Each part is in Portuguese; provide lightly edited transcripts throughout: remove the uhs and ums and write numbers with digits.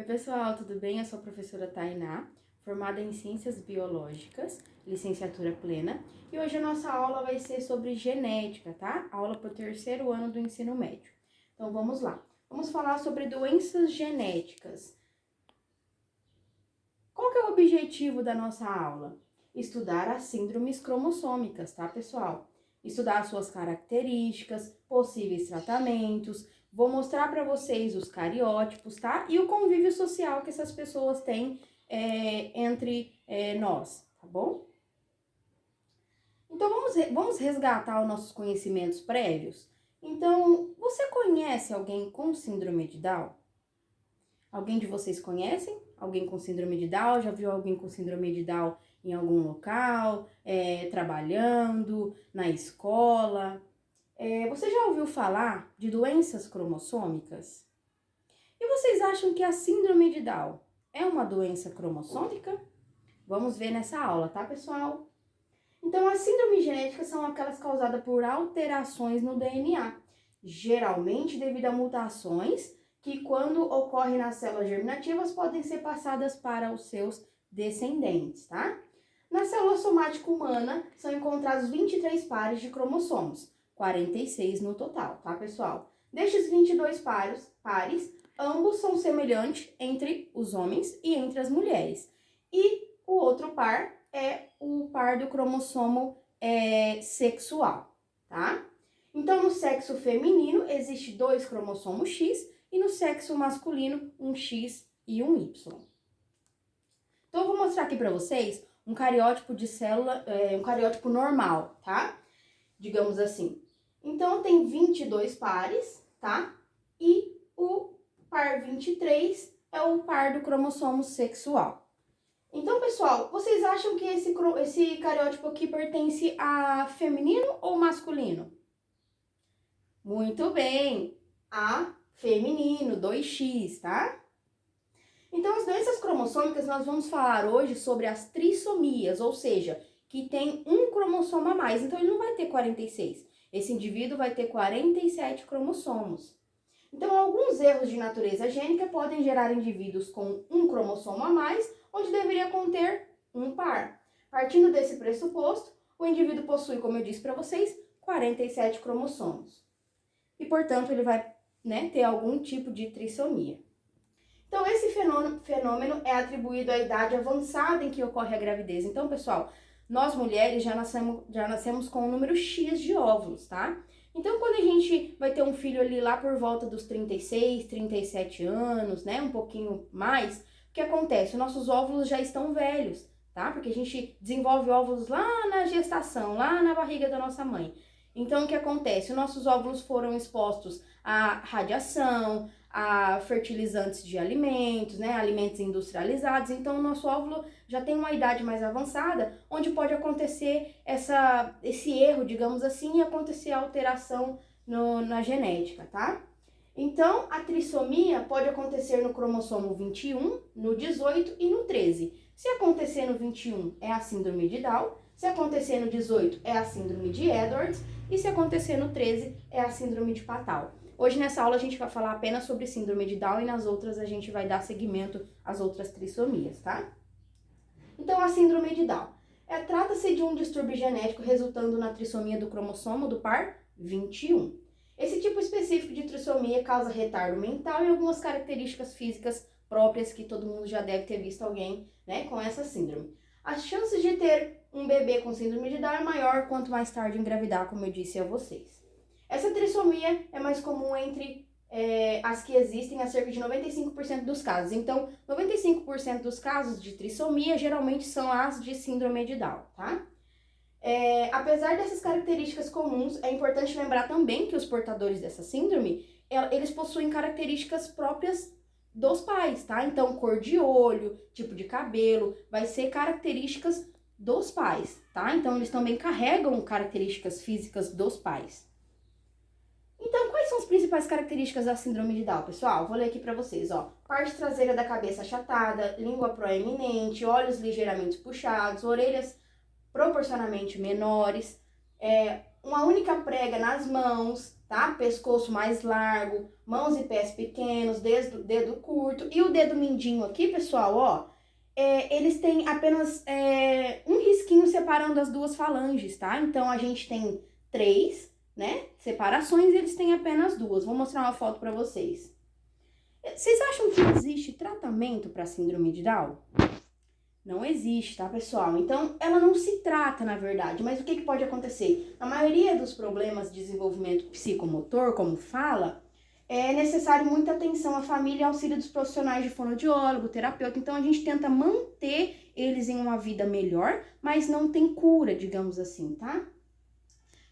Oi pessoal, tudo bem? Eu sou a professora Tainá, formada em Ciências Biológicas, licenciatura plena, e hoje a nossa aula vai ser sobre genética, tá? Aula para o terceiro ano do ensino médio. Então vamos lá. Vamos falar sobre doenças genéticas. Qual que é o objetivo da nossa aula? Estudar as síndromes cromossômicas, tá, pessoal? Estudar suas características, possíveis tratamentos. Vou mostrar para vocês os cariótipos, tá? E o convívio social que essas pessoas têm entre nós, tá bom? Então, vamos resgatar os nossos conhecimentos prévios? Então, você conhece alguém com síndrome de Down? Alguém de vocês conhecem alguém com síndrome de Down? Já viu alguém com síndrome de Down em algum local, trabalhando, na escola? Você já ouviu falar de doenças cromossômicas? E vocês acham que a síndrome de Down é uma doença cromossômica? Vamos ver nessa aula, tá, pessoal? Então, as síndromes genéticas são aquelas causadas por alterações no DNA, geralmente devido a mutações que, quando ocorrem nas células germinativas, podem ser passadas para os seus descendentes, tá? Na célula somática humana, são encontrados 23 pares de cromossomos, 46 no total, tá, pessoal? Destes 22 pares, ambos são semelhantes entre os homens e entre as mulheres. E o outro par é o par do cromossomo sexual, tá? Então, no sexo feminino, existe 2 cromossomos X e no sexo masculino, um X e um Y. Então, eu vou mostrar aqui para vocês um cariótipo de célula, um cariótipo normal, tá? Digamos assim. Então, tem 22 pares, tá? E o par 23 é o par do cromossomo sexual. Então, pessoal, vocês acham que esse cariótipo aqui pertence a feminino ou masculino? Muito bem, a feminino, 2x, tá? Então, as doenças cromossômicas, nós vamos falar hoje sobre as trissomias, ou seja, que tem um cromossomo a mais. Então, ele não vai ter 46. Esse indivíduo vai ter 47 cromossomos. Então, alguns erros de natureza gênica podem gerar indivíduos com um cromossomo a mais, onde deveria conter um par. Partindo desse pressuposto, o indivíduo possui, como eu disse para vocês, 47 cromossomos. E, portanto, ele vai ter algum tipo de trissomia. Então, esse fenômeno é atribuído à idade avançada em que ocorre a gravidez. Então, pessoal, nós mulheres já nascemos com um número X de óvulos, tá? Então, quando a gente vai ter um filho ali lá por volta dos 36, 37 anos, né, um pouquinho mais, o que acontece? Os nossos óvulos já estão velhos, tá? Porque a gente desenvolve óvulos lá na gestação, lá na barriga da nossa mãe. Então, o que acontece? Os nossos óvulos foram expostos à radiação, a fertilizantes de alimentos, né, alimentos industrializados. Então, o nosso óvulo já tem uma idade mais avançada, onde pode acontecer esse erro, digamos assim, e acontecer a alteração na genética, tá? Então, a trissomia pode acontecer no cromossomo 21, no 18 e no 13. Se acontecer no 21, é a síndrome de Down. Se acontecer no 18, é a síndrome de Edwards. E se acontecer no 13, é a síndrome de Patau. Hoje, nessa aula, a gente vai falar apenas sobre síndrome de Down e nas outras a gente vai dar seguimento às outras trissomias, tá? Então, a síndrome de Down. Trata-se de um distúrbio genético resultando na trissomia do cromossomo do par 21. Esse tipo específico de trissomia causa retardo mental e algumas características físicas próprias que todo mundo já deve ter visto alguém, né, com essa síndrome. As chances de ter um bebê com síndrome de Down é maior quanto mais tarde engravidar, como eu disse a vocês. Essa trissomia é mais comum entre as que existem a cerca de 95% dos casos. Então, 95% dos casos de trissomia geralmente são as de síndrome de Down, tá? Apesar dessas características comuns, é importante lembrar também que os portadores dessa síndrome, eles possuem características próprias dos pais, tá? Então, cor de olho, tipo de cabelo, vai ser características dos pais, tá? Então, eles também carregam características físicas dos pais. Então, quais são as principais características da síndrome de Down, pessoal? Vou ler aqui para vocês, ó. Parte traseira da cabeça achatada, língua proeminente, olhos ligeiramente puxados, orelhas proporcionalmente menores, uma única prega nas mãos, tá? Pescoço mais largo, mãos e pés pequenos, dedo curto. E o dedo mindinho aqui, pessoal, ó, eles têm apenas um risquinho separando as duas falanges, tá? Então, a gente tem 3, né, separações e eles têm apenas 2. Vou mostrar uma foto pra vocês. Vocês acham que existe tratamento para síndrome de Down? Não existe, tá, pessoal? Então, ela não se trata, na verdade. Mas o que pode acontecer? Na maioria dos problemas de desenvolvimento psicomotor, como fala, é necessário muita atenção à família e auxílio dos profissionais de fonoaudiólogo, terapeuta. Então, a gente tenta manter eles em uma vida melhor, mas não tem cura, digamos assim, tá?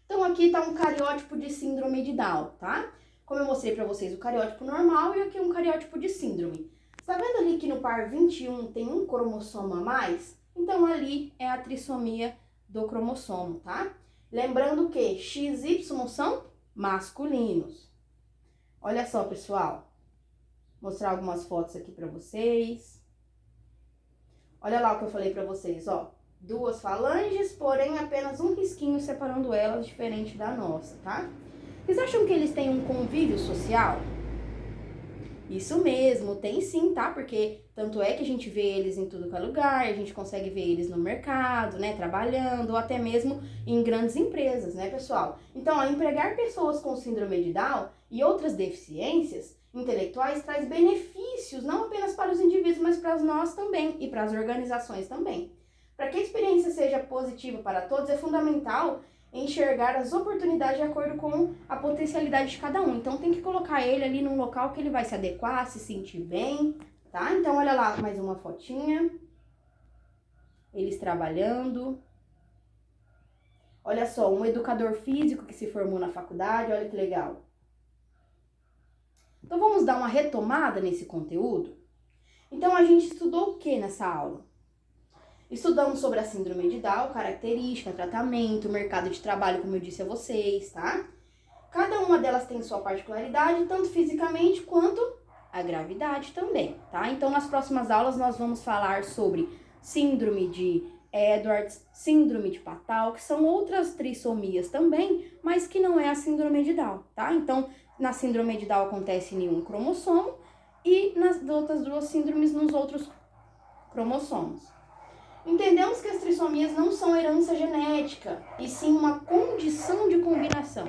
Então, aqui tá um cariótipo de síndrome de Down, tá? Como eu mostrei pra vocês o cariótipo normal e aqui um cariótipo de síndrome. Tá vendo ali que no par 21 tem um cromossomo a mais? Então, ali é a trissomia do cromossomo, tá? Lembrando que X e Y são masculinos. Olha só, pessoal. Vou mostrar algumas fotos aqui pra vocês. Olha lá o que eu falei pra vocês, ó. 2 falanges, porém apenas um risquinho separando elas, diferente da nossa, tá? Vocês acham que eles têm um convívio social? Isso mesmo, tem sim, tá? Porque tanto é que a gente vê eles em tudo que é lugar, a gente consegue ver eles no mercado, né, trabalhando, ou até mesmo em grandes empresas, né, pessoal? Então, ó, empregar pessoas com síndrome de Down e outras deficiências intelectuais traz benefícios, não apenas para os indivíduos, mas para nós também e para as organizações também. Para que a experiência seja positiva para todos, é fundamental enxergar as oportunidades de acordo com a potencialidade de cada um. Então, tem que colocar ele ali num local que ele vai se adequar, se sentir bem, tá? Então, olha lá, mais uma fotinha. Eles trabalhando. Olha só, um educador físico que se formou na faculdade, olha que legal. Então, vamos dar uma retomada nesse conteúdo? Então, a gente estudou o que nessa aula? Estudamos sobre a síndrome de Down, característica, tratamento, mercado de trabalho, como eu disse a vocês, tá? Cada uma delas tem sua particularidade, tanto fisicamente quanto a gravidade também, tá? Então, nas próximas aulas, nós vamos falar sobre síndrome de Edwards, síndrome de Patau, que são outras trissomias também, mas que não é a síndrome de Down, tá? Então, na síndrome de Down acontece em um cromossomo e nas outras 2 síndromes nos outros cromossomos. Entendemos que as trissomias não são herança genética, e sim uma condição de combinação.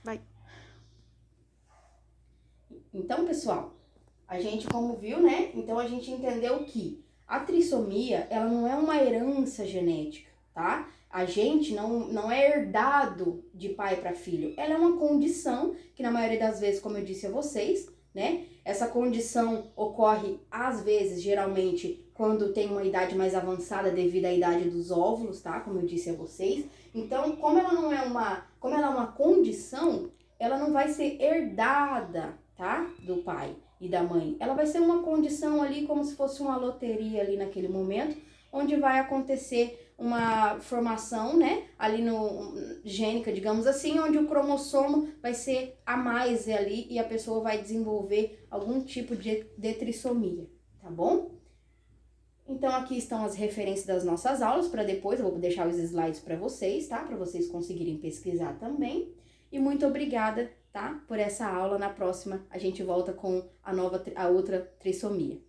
Vai. Então, pessoal, a gente, como viu, né? Então, a gente entendeu que a trissomia, ela não é uma herança genética, tá? A gente não é herdado de pai para filho. Ela é uma condição que, na maioria das vezes, como eu disse a vocês, né? Essa condição ocorre, às vezes, geralmente, quando tem uma idade mais avançada devido à idade dos óvulos, tá? Como eu disse a vocês. Então, como ela é uma condição, ela não vai ser herdada, tá? Do pai e da mãe. Ela vai ser uma condição ali como se fosse uma loteria ali naquele momento, onde vai acontecer uma formação, né, ali no gênica, digamos assim, onde o cromossomo vai ser a mais ali e a pessoa vai desenvolver algum tipo de trissomia, tá bom? Então, aqui estão as referências das nossas aulas, para depois eu vou deixar os slides para vocês, tá? Para vocês conseguirem pesquisar também. E muito obrigada, tá? Por essa aula. Na próxima, a gente volta com a outra trissomia.